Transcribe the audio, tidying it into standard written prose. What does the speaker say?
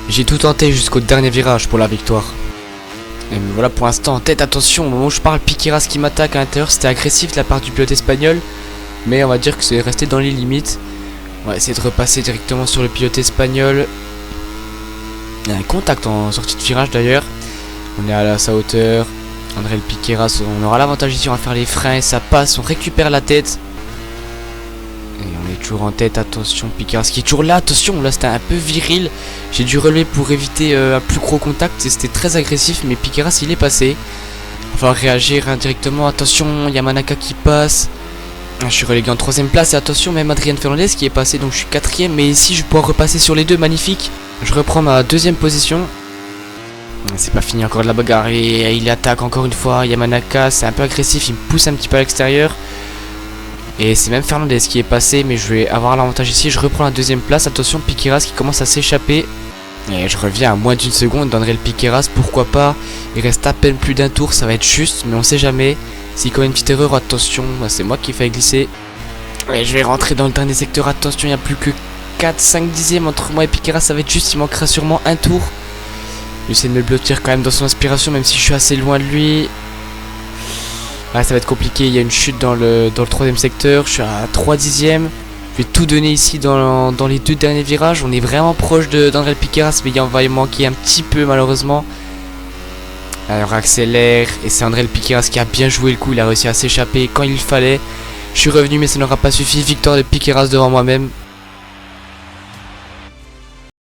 J'ai tout tenté jusqu'au dernier virage pour la victoire. Et me voilà pour l'instant en tête. Attention, au moment où je parle, Piqueras qui m'attaque à l'intérieur. C'était agressif de la part du pilote espagnol, mais on va dire que c'est resté dans les limites. On va essayer de repasser directement sur le pilote espagnol. Il y a un contact en sortie de virage d'ailleurs. On est à sa hauteur. André Piqueras, on aura l'avantage ici, on va faire les freins et ça passe, on récupère la tête. Et on est toujours en tête, attention, Piqueras qui est toujours là, attention, là c'était un peu viril. J'ai dû relever pour éviter un plus gros contact et c'était très agressif, mais Piqueras il est passé. Il va falloir réagir indirectement, attention, Yamanaka qui passe. Je suis relégué en 3ème place et attention, même Adrian Fernandez qui est passé, donc je suis 4ème. Mais ici je vais pouvoir repasser sur les deux, magnifique. Je reprends ma 2ème position. C'est pas fini encore de la bagarre et il attaque encore une fois. Yamanaka, c'est un peu agressif, il me pousse un petit peu à l'extérieur. Et c'est même Fernandez qui est passé, mais je vais avoir l'avantage ici. Je reprends la 2ème place. Attention, Piqueras qui commence à s'échapper. Et je reviens à moins d'1 seconde d'André Piqueras, pourquoi pas. Il reste à peine plus d'un tour, ça va être juste, mais on sait jamais. S'il commet une petite erreur, attention, c'est moi qui fais glisser. Et je vais rentrer dans le dernier secteur, attention, il n'y a plus que 4-5 dixièmes entre moi et Piqueras, ça va être juste, il manquera sûrement un tour. J'essaie de me blottir quand même dans son inspiration, même si je suis assez loin de lui. Ouais, ça va être compliqué, il y a une chute dans le 3ème secteur, je suis à 3 dixièmes. Je vais tout donner ici dans les 2 derniers virages. On est vraiment proche d'André Piqueras, mais il va y manquer un petit peu malheureusement. Alors accélère, et c'est André Piqueras qui a bien joué le coup, il a réussi à s'échapper quand il fallait. Je suis revenu mais ça n'aura pas suffi, victoire de Piqueras devant moi-même.